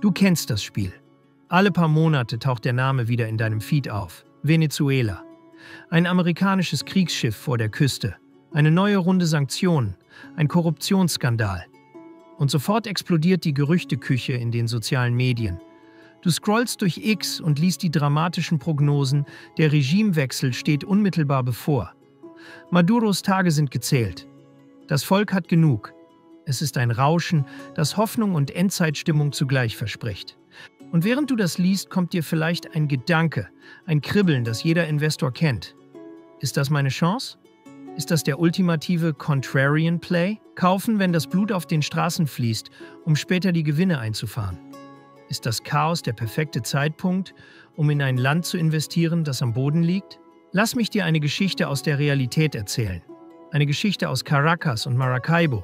Du kennst das Spiel. Alle paar Monate taucht der Name wieder in deinem Feed auf. Venezuela. Ein amerikanisches Kriegsschiff vor der Küste. Eine neue Runde Sanktionen. Ein Korruptionsskandal. Und sofort explodiert die Gerüchteküche in den sozialen Medien. Du scrollst durch X und liest die dramatischen Prognosen, der Regimewechsel steht unmittelbar bevor. Maduros Tage sind gezählt. Das Volk hat genug. Es ist ein Rauschen, das Hoffnung und Endzeitstimmung zugleich verspricht. Und während du das liest, kommt dir vielleicht ein Gedanke, ein Kribbeln, das jeder Investor kennt. Ist das meine Chance? Ist das der ultimative Contrarian Play? Kaufen, wenn das Blut auf den Straßen fließt, um später die Gewinne einzufahren. Ist das Chaos der perfekte Zeitpunkt, um in ein Land zu investieren, das am Boden liegt? Lass mich dir eine Geschichte aus der Realität erzählen. Eine Geschichte aus Caracas und Maracaibo,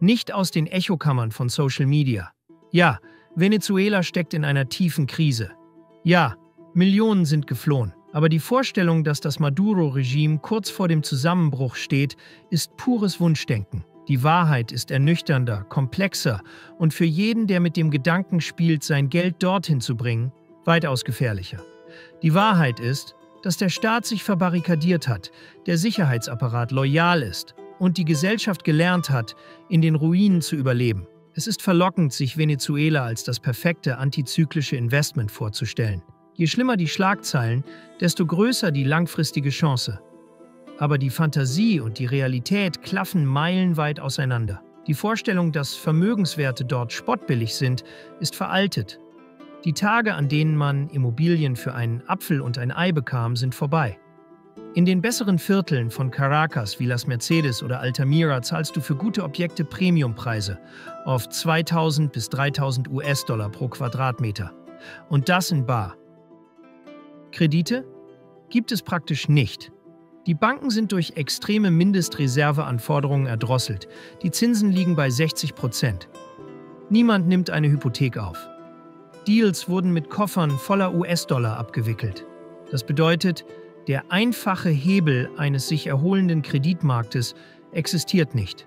nicht aus den Echokammern von Social Media. Ja, Venezuela steckt in einer tiefen Krise. Ja, Millionen sind geflohen. Aber die Vorstellung, dass das Maduro-Regime kurz vor dem Zusammenbruch steht, ist pures Wunschdenken. Die Wahrheit ist ernüchternder, komplexer und für jeden, der mit dem Gedanken spielt, sein Geld dorthin zu bringen, weitaus gefährlicher. Die Wahrheit ist, dass der Staat sich verbarrikadiert hat, der Sicherheitsapparat loyal ist und die Gesellschaft gelernt hat, in den Ruinen zu überleben. Es ist verlockend, sich Venezuela als das perfekte antizyklische Investment vorzustellen. Je schlimmer die Schlagzeilen, desto größer die langfristige Chance. Aber die Fantasie und die Realität klaffen meilenweit auseinander. Die Vorstellung, dass Vermögenswerte dort spottbillig sind, ist veraltet. Die Tage, an denen man Immobilien für einen Apfel und ein Ei bekam, sind vorbei. In den besseren Vierteln von Caracas wie Las Mercedes oder Altamira zahlst du für gute Objekte Premiumpreise, oft 2.000 bis 3.000 US-Dollar pro Quadratmeter. Und das in bar. Kredite? Gibt es praktisch nicht. Die Banken sind durch extreme Mindestreserveanforderungen erdrosselt. Die Zinsen liegen bei 60%. Niemand nimmt eine Hypothek auf. Deals wurden mit Koffern voller US-Dollar abgewickelt. Das bedeutet, der einfache Hebel eines sich erholenden Kreditmarktes existiert nicht.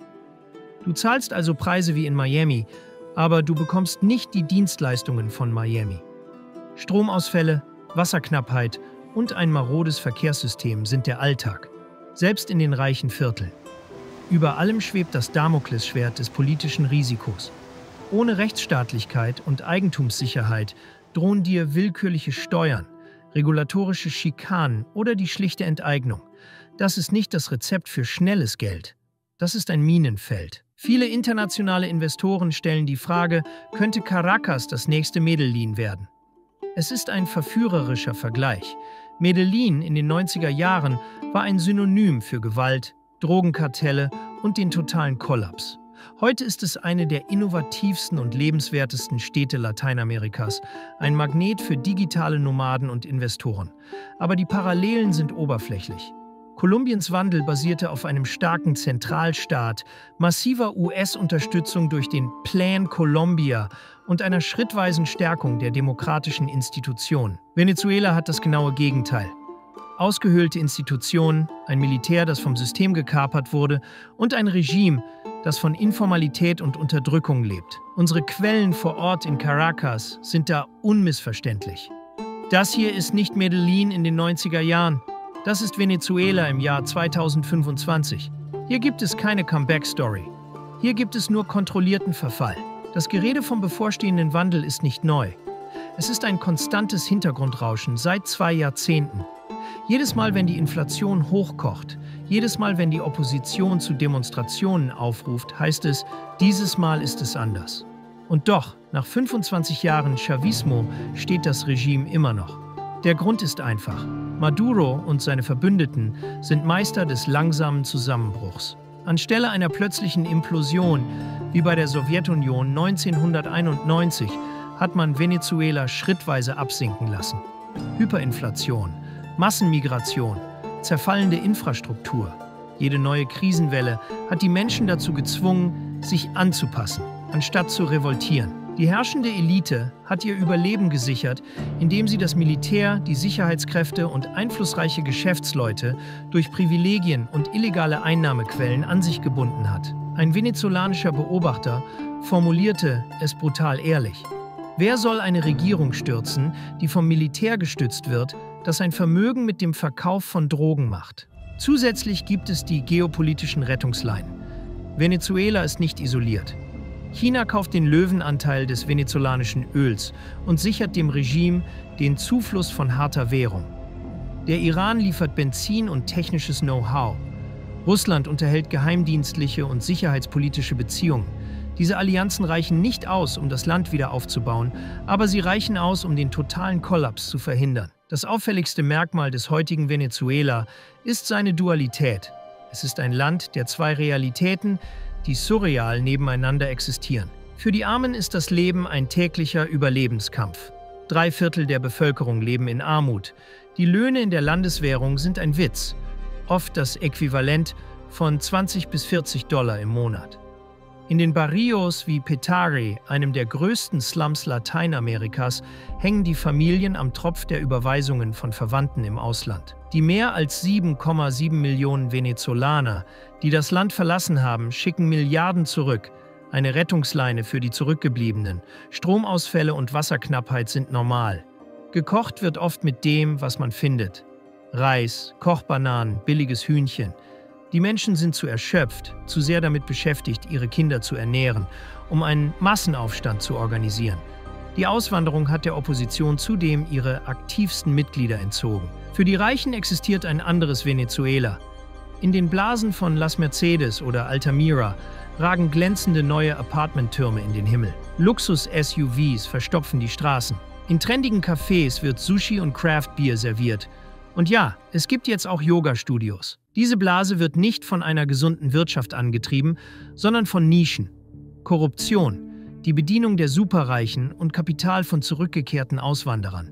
Du zahlst also Preise wie in Miami, aber du bekommst nicht die Dienstleistungen von Miami. Stromausfälle, Wasserknappheit und ein marodes Verkehrssystem sind der Alltag, selbst in den reichen Vierteln. Über allem schwebt das Damoklesschwert des politischen Risikos. Ohne Rechtsstaatlichkeit und Eigentumssicherheit drohen dir willkürliche Steuern, regulatorische Schikanen oder die schlichte Enteignung. Das ist nicht das Rezept für schnelles Geld. Das ist ein Minenfeld. Viele internationale Investoren stellen die Frage, könnte Caracas das nächste Medellin werden? Es ist ein verführerischer Vergleich. Medellin in den 90er Jahren war ein Synonym für Gewalt, Drogenkartelle und den totalen Kollaps. Heute ist es eine der innovativsten und lebenswertesten Städte Lateinamerikas, ein Magnet für digitale Nomaden und Investoren. Aber die Parallelen sind oberflächlich. Kolumbiens Wandel basierte auf einem starken Zentralstaat, massiver US-Unterstützung durch den Plan Colombia und einer schrittweisen Stärkung der demokratischen Institutionen. Venezuela hat das genaue Gegenteil. Ausgehöhlte Institutionen, ein Militär, das vom System gekapert wurde, und ein Regime, das von Informalität und Unterdrückung lebt. Unsere Quellen vor Ort in Caracas sind da unmissverständlich. Das hier ist nicht Medellin in den 90er Jahren. Das ist Venezuela im Jahr 2025. Hier gibt es keine Comeback-Story. Hier gibt es nur kontrollierten Verfall. Das Gerede vom bevorstehenden Wandel ist nicht neu. Es ist ein konstantes Hintergrundrauschen seit 2 Jahrzehnten. Jedes Mal, wenn die Inflation hochkocht, jedes Mal, wenn die Opposition zu Demonstrationen aufruft, heißt es, dieses Mal ist es anders. Und doch, nach 25 Jahren Chavismo steht das Regime immer noch. Der Grund ist einfach. Maduro und seine Verbündeten sind Meister des langsamen Zusammenbruchs. Anstelle einer plötzlichen Implosion, wie bei der Sowjetunion 1991, hat man Venezuela schrittweise absinken lassen. Hyperinflation, Massenmigration, zerfallende Infrastruktur. Jede neue Krisenwelle hat die Menschen dazu gezwungen, sich anzupassen, anstatt zu revoltieren. Die herrschende Elite hat ihr Überleben gesichert, indem sie das Militär, die Sicherheitskräfte und einflussreiche Geschäftsleute durch Privilegien und illegale Einnahmequellen an sich gebunden hat. Ein venezolanischer Beobachter formulierte es brutal ehrlich: Wer soll eine Regierung stürzen, die vom Militär gestützt wird, das sein Vermögen mit dem Verkauf von Drogen macht? Zusätzlich gibt es die geopolitischen Rettungsleinen. Venezuela ist nicht isoliert. China kauft den Löwenanteil des venezolanischen Öls und sichert dem Regime den Zufluss von harter Währung. Der Iran liefert Benzin und technisches Know-how. Russland unterhält geheimdienstliche und sicherheitspolitische Beziehungen. Diese Allianzen reichen nicht aus, um das Land wieder aufzubauen, aber sie reichen aus, um den totalen Kollaps zu verhindern. Das auffälligste Merkmal des heutigen Venezuela ist seine Dualität. Es ist ein Land der zwei Realitäten, die surreal nebeneinander existieren. Für die Armen ist das Leben ein täglicher Überlebenskampf. 3/4 der Bevölkerung leben in Armut. Die Löhne in der Landeswährung sind ein Witz, oft das Äquivalent von 20 bis 40 Dollar im Monat. In den Barrios wie Petare, einem der größten Slums Lateinamerikas, hängen die Familien am Tropf der Überweisungen von Verwandten im Ausland. Die mehr als 7,7 Millionen Venezolaner, die das Land verlassen haben, schicken Milliarden zurück. Eine Rettungsleine für die Zurückgebliebenen. Stromausfälle und Wasserknappheit sind normal. Gekocht wird oft mit dem, was man findet. Reis, Kochbananen, billiges Hühnchen. Die Menschen sind zu erschöpft, zu sehr damit beschäftigt, ihre Kinder zu ernähren, um einen Massenaufstand zu organisieren. Die Auswanderung hat der Opposition zudem ihre aktivsten Mitglieder entzogen. Für die Reichen existiert ein anderes Venezuela. In den Blasen von Las Mercedes oder Altamira ragen glänzende neue Apartmenttürme in den Himmel. Luxus-SUVs verstopfen die Straßen. In trendigen Cafés wird Sushi und Craft-Bier serviert. Und ja, es gibt jetzt auch Yoga-Studios. Diese Blase wird nicht von einer gesunden Wirtschaft angetrieben, sondern von Nischen. Korruption, die Bedienung der Superreichen und Kapital von zurückgekehrten Auswanderern.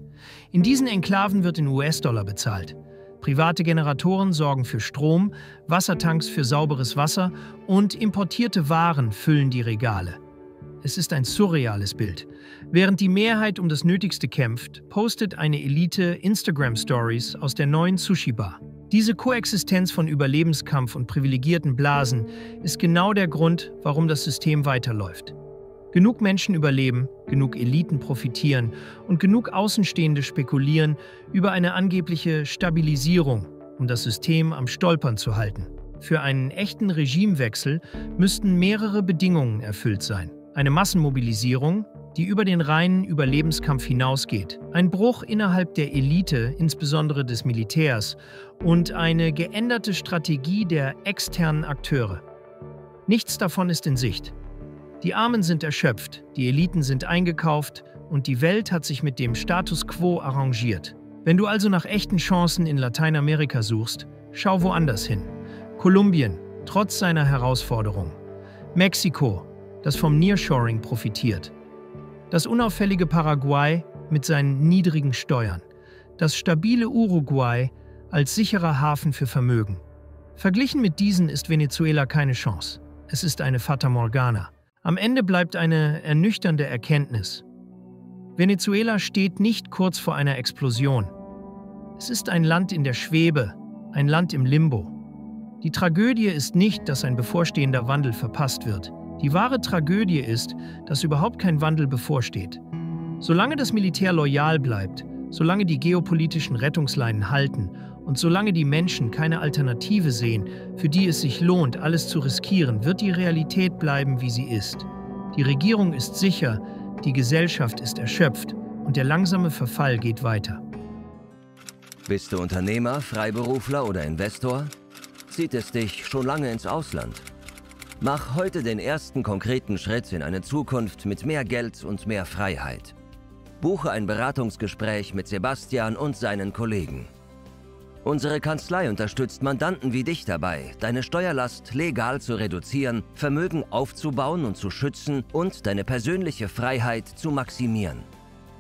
In diesen Enklaven wird in US-Dollar bezahlt. Private Generatoren sorgen für Strom, Wassertanks für sauberes Wasser und importierte Waren füllen die Regale. Es ist ein surreales Bild. Während die Mehrheit um das Nötigste kämpft, postet eine Elite Instagram-Stories aus der neuen Sushi-Bar. Diese Koexistenz von Überlebenskampf und privilegierten Blasen ist genau der Grund, warum das System weiterläuft. Genug Menschen überleben, genug Eliten profitieren und genug Außenstehende spekulieren über eine angebliche Stabilisierung, um das System am Stolpern zu halten. Für einen echten Regimewechsel müssten mehrere Bedingungen erfüllt sein. Eine Massenmobilisierung, die über den reinen Überlebenskampf hinausgeht. Ein Bruch innerhalb der Elite, insbesondere des Militärs, und eine geänderte Strategie der externen Akteure. Nichts davon ist in Sicht. Die Armen sind erschöpft, die Eliten sind eingekauft und die Welt hat sich mit dem Status quo arrangiert. Wenn du also nach echten Chancen in Lateinamerika suchst, schau woanders hin. Kolumbien, trotz seiner Herausforderungen. Mexiko, das vom Nearshoring profitiert. Das unauffällige Paraguay mit seinen niedrigen Steuern. Das stabile Uruguay als sicherer Hafen für Vermögen. Verglichen mit diesen ist Venezuela keine Chance. Es ist eine Fata Morgana. Am Ende bleibt eine ernüchternde Erkenntnis. Venezuela steht nicht kurz vor einer Explosion. Es ist ein Land in der Schwebe, ein Land im Limbo. Die Tragödie ist nicht, dass ein bevorstehender Wandel verpasst wird. Die wahre Tragödie ist, dass überhaupt kein Wandel bevorsteht. Solange das Militär loyal bleibt, solange die geopolitischen Rettungsleinen halten und solange die Menschen keine Alternative sehen, für die es sich lohnt, alles zu riskieren, wird die Realität bleiben, wie sie ist. Die Regierung ist sicher, die Gesellschaft ist erschöpft und der langsame Verfall geht weiter. Bist du Unternehmer, Freiberufler oder Investor? Zieht es dich schon lange ins Ausland? Mach heute den ersten konkreten Schritt in eine Zukunft mit mehr Geld und mehr Freiheit. Buche ein Beratungsgespräch mit Sebastian und seinen Kollegen. Unsere Kanzlei unterstützt Mandanten wie dich dabei, deine Steuerlast legal zu reduzieren, Vermögen aufzubauen und zu schützen und deine persönliche Freiheit zu maximieren.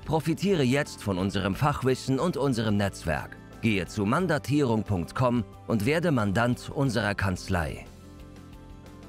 Profitiere jetzt von unserem Fachwissen und unserem Netzwerk. Gehe zu mandatierung.com und werde Mandant unserer Kanzlei.